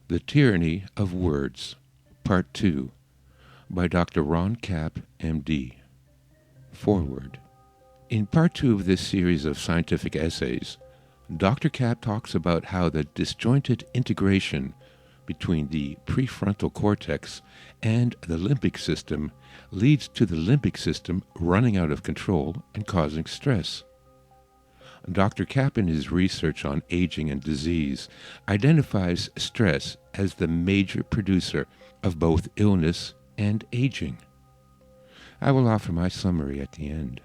The Tyranny of Words, Part 2, by Dr. Ron Kapp, M.D. Foreword. In Part 2 of this series of scientific essays, Dr. Kapp talks about how the disjointed integration between the prefrontal cortex and the limbic system leads to the limbic system running out of control and causing stress. Dr. Kapp, in his research on aging and disease, identifies stress as the major producer of both illness and aging. I will offer my summary at the end.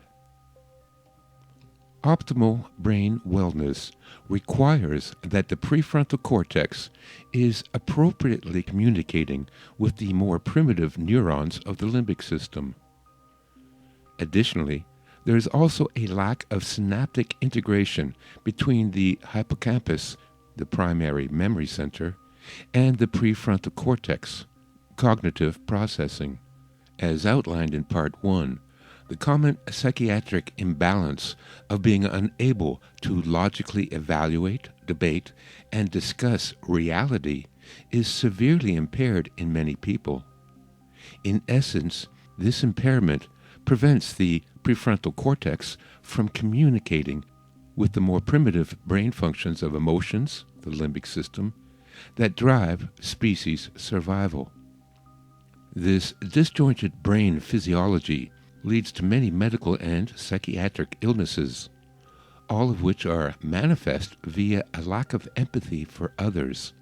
Optimal brain wellness requires that the prefrontal cortex is appropriately communicating with the more primitive neurons of the limbic system. Additionally, there is also a lack of synaptic integration between the hippocampus, the primary memory center, and the prefrontal cortex, cognitive processing. As outlined in Part 1, the common psychiatric imbalance of being unable to logically evaluate, debate, and discuss reality is severely impaired in many people. In essence, this impairment prevents the prefrontal cortex from communicating with the more primitive brain functions of emotions, the limbic system, that drive species survival. This disjointed brain physiology leads to many medical and psychiatric illnesses, all of which are manifest via a lack of empathy for others,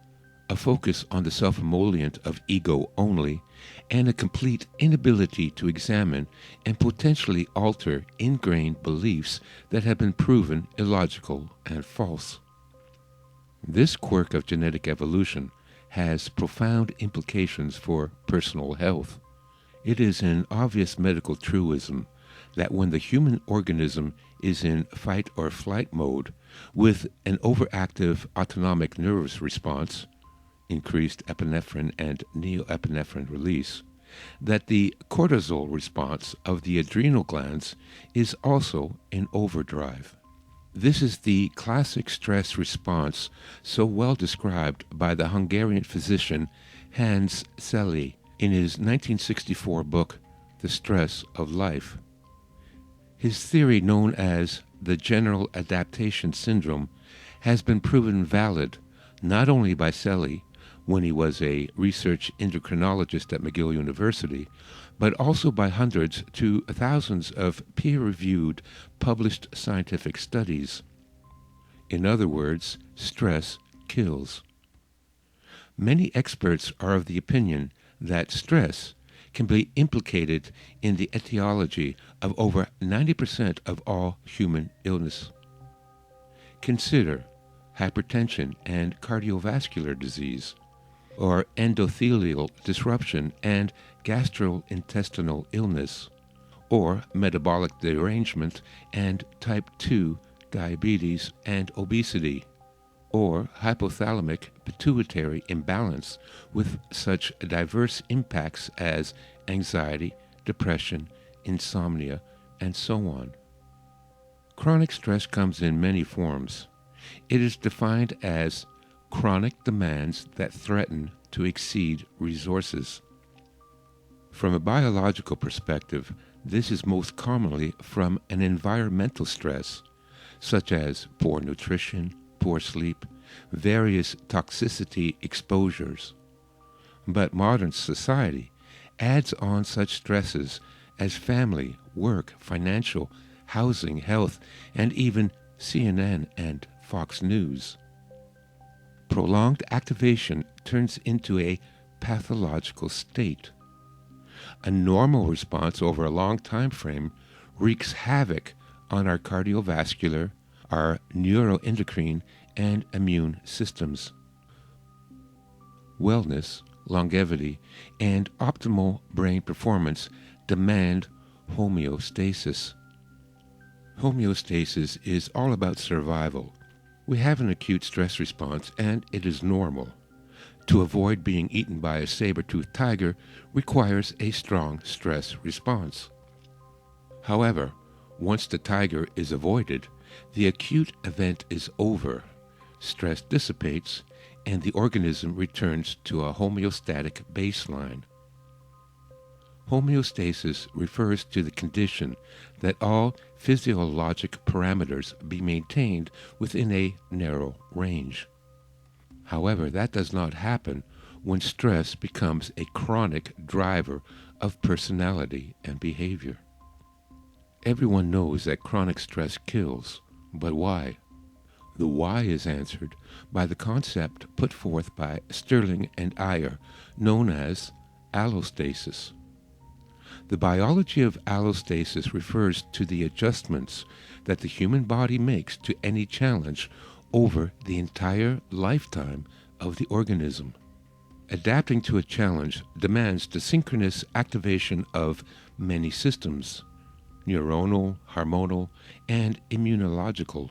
a focus on the self-emollient of ego only, and a complete inability to examine and potentially alter ingrained beliefs that have been proven illogical and false. This quirk of genetic evolution has profound implications for personal health. It is an obvious medical truism that when the human organism is in fight or flight mode with an overactive autonomic nervous response, increased epinephrine and norepinephrine release, that the cortisol response of the adrenal glands is also in overdrive. This is the classic stress response so well described by the Hungarian physician Hans Selye in his 1964 book, The Stress of Life. His theory, known as the General Adaptation Syndrome, has been proven valid not only by Selye when he was a research endocrinologist at McGill University, but also by hundreds to thousands of peer-reviewed, published scientific studies. In other words, stress kills. Many experts are of the opinion that stress can be implicated in the etiology of over 90% of all human illness. Consider hypertension and cardiovascular disease, or endothelial disruption and gastrointestinal illness, or metabolic derangement and type 2 diabetes and obesity, or hypothalamic pituitary imbalance with such diverse impacts as anxiety, depression, insomnia, and so on. Chronic stress comes in many forms. It is defined as chronic demands that threaten to exceed resources. From a biological perspective, this is most commonly from an environmental stress, such as poor nutrition, poor sleep, various toxicity exposures. But modern society adds on such stresses as family, work, financial, housing, health, and even CNN and Fox News. Prolonged activation turns into a pathological state. A normal response over a long time frame wreaks havoc on our cardiovascular, our neuroendocrine, and immune systems. Wellness, longevity, and optimal brain performance demand homeostasis. Homeostasis is all about survival. We have an acute stress response, and it is normal. To avoid being eaten by a saber-toothed tiger requires a strong stress response. However, once the tiger is avoided, the acute event is over. Stress dissipates, and the organism returns to a homeostatic baseline. Homeostasis refers to the condition that all physiologic parameters be maintained within a narrow range. However, that does not happen when stress becomes a chronic driver of personality and behavior. Everyone knows that chronic stress kills, but why? The why is answered by the concept put forth by Sterling and Ayer, known as allostasis. The biology of allostasis refers to the adjustments that the human body makes to any challenge over the entire lifetime of the organism. Adapting to a challenge demands the synchronous activation of many systems: neuronal, hormonal, and immunological.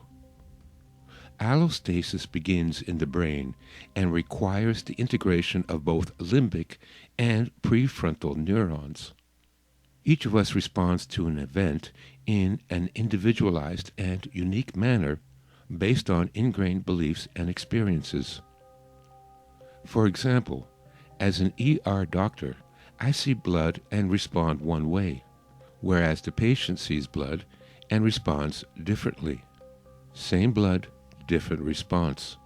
Allostasis begins in the brain and requires the integration of both limbic and prefrontal neurons. Each of us responds to an event in an individualized and unique manner based on ingrained beliefs and experiences. For example, as an ER doctor, I see blood and respond one way, whereas the patient sees blood and responds differently. Same blood, different response.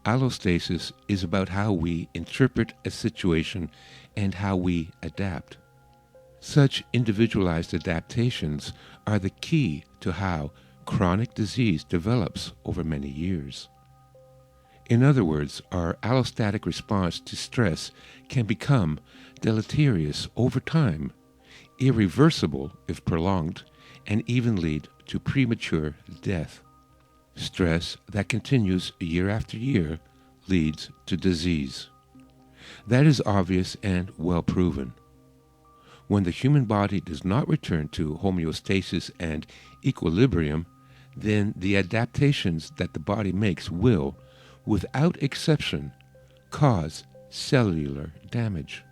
Allostasis is about how we interpret a situation and how we adapt. Such individualized adaptations are the key to how chronic disease develops over many years. In other words, our allostatic response to stress can become deleterious over time, irreversible if prolonged, and even lead to premature death. Stress that continues year after year leads to disease. That is obvious and well proven. When the human body does not return to homeostasis and equilibrium, then the adaptations that the body makes will, without exception, cause cellular damage.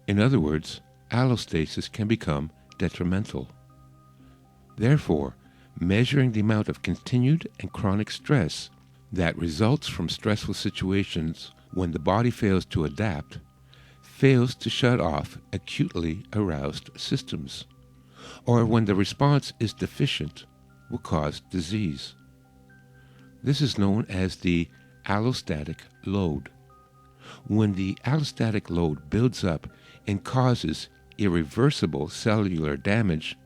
In other words, allostasis can become detrimental. Therefore, measuring the amount of continued and chronic stress that results from stressful situations when the body fails to adapt, fails to shut off acutely aroused systems, or when the response is deficient, will cause disease. This is known as the allostatic load. When the allostatic load builds up and causes irreversible cellular damage,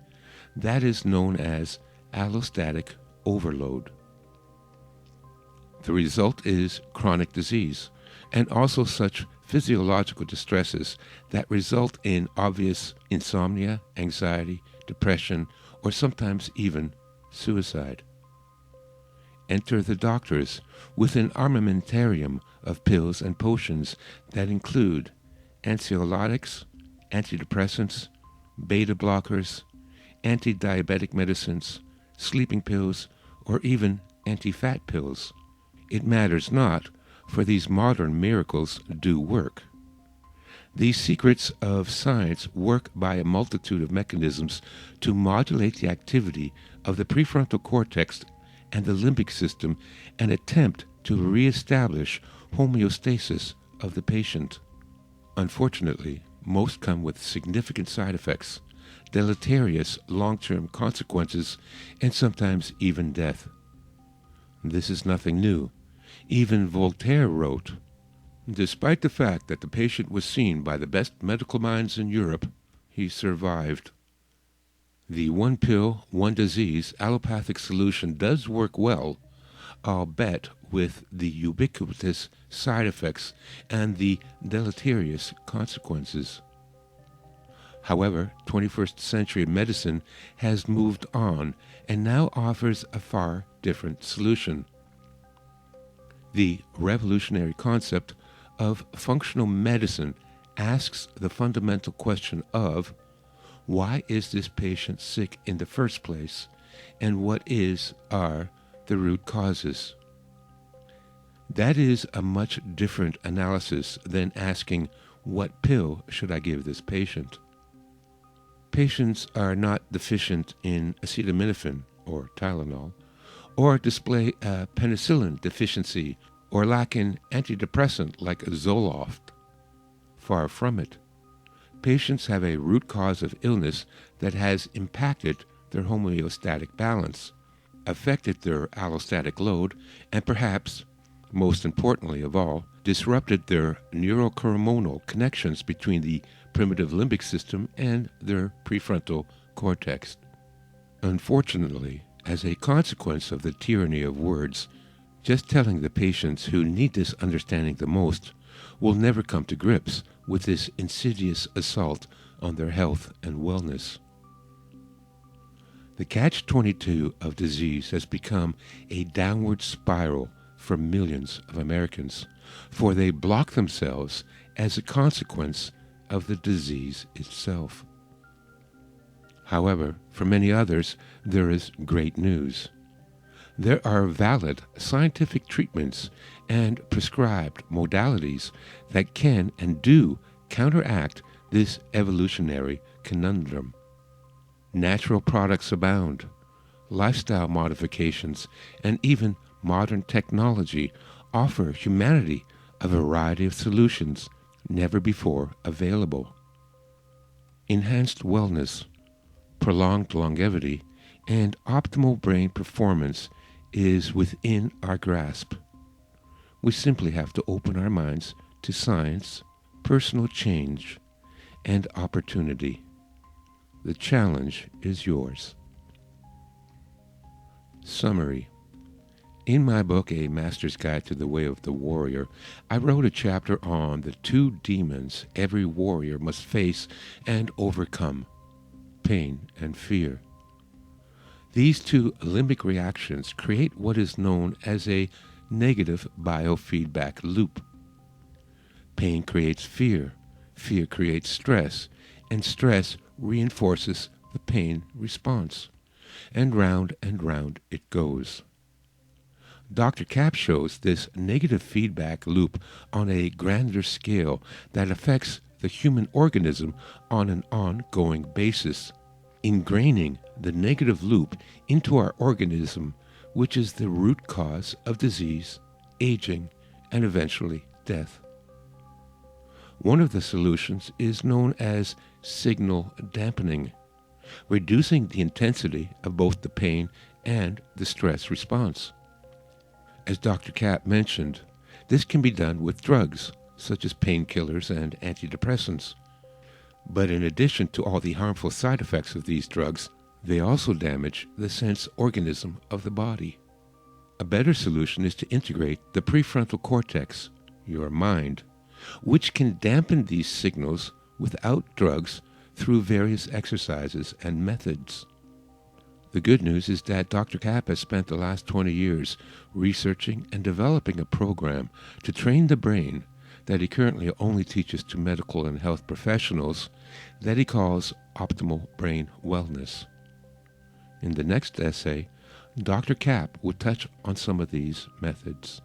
that is known as allostatic overload. The result is chronic disease, and also such physiological distresses that result in obvious insomnia, anxiety, depression, or sometimes even suicide. Enter the doctors with an armamentarium of pills and potions that include anxiolytics, antidepressants, beta blockers, anti-diabetic medicines, sleeping pills, or even anti-fat pills. It matters not, for these modern miracles do work. These secrets of science work by a multitude of mechanisms to modulate the activity of the prefrontal cortex and the limbic system and attempt to reestablish homeostasis of the patient. Unfortunately, most come with significant side effects, deleterious long-term consequences, and sometimes even death. This is nothing new. Even Voltaire wrote, "Despite the fact that the patient was seen by the best medical minds in Europe, he survived." The one pill, one disease allopathic solution does work well, albeit with the ubiquitous side effects and the deleterious consequences. However, 21st century medicine has moved on and now offers a far different solution. The revolutionary concept of functional medicine asks the fundamental question of, why is this patient sick in the first place, and what are the root causes? That is a much different analysis than asking, what pill should I give this patient? Patients are not deficient in acetaminophen or Tylenol, or display a penicillin deficiency or lack an antidepressant like Zoloft. Far from it. Patients have a root cause of illness that has impacted their homeostatic balance, affected their allostatic load, and perhaps, most importantly of all, disrupted their neurochromonal connections between the primitive limbic system and their prefrontal cortex. Unfortunately, as a consequence of the tyranny of words, just telling the patients who need this understanding the most will never come to grips with this insidious assault on their health and wellness. The catch-22 of disease has become a downward spiral for millions of Americans, for they block themselves as a consequence of the disease itself. However, for many others, there is great news. There are valid scientific treatments and prescribed modalities that can and do counteract this evolutionary conundrum. Natural products abound. Lifestyle modifications and even modern technology offer humanity a variety of solutions never before available. Enhanced wellness, prolonged longevity, and optimal brain performance is within our grasp. We simply have to open our minds to science, personal change, and opportunity. The challenge is yours. Summary. In my book, A Master's Guide to the Way of the Warrior, I wrote a chapter on the two demons every warrior must face and overcome: pain and fear. These two limbic reactions create what is known as a negative biofeedback loop. Pain creates fear, fear creates stress, and stress reinforces the pain response, and round it goes. Dr. Kapp shows this negative feedback loop on a grander scale that affects the human organism on an ongoing basis, ingraining the negative loop into our organism, which is the root cause of disease, aging, and eventually death. One of the solutions is known as signal dampening, reducing the intensity of both the pain and the stress response. As Dr. Kapp mentioned, this can be done with drugs, such as painkillers and antidepressants. But in addition to all the harmful side effects of these drugs, they also damage the sense organism of the body. A better solution is to integrate the prefrontal cortex, your mind, which can dampen these signals without drugs through various exercises and methods. The good news is that Dr. Kapp has spent the last 20 years researching and developing a program to train the brain that he currently only teaches to medical and health professionals that he calls optimal brain wellness. In the next essay, Dr. Kapp will touch on some of these methods.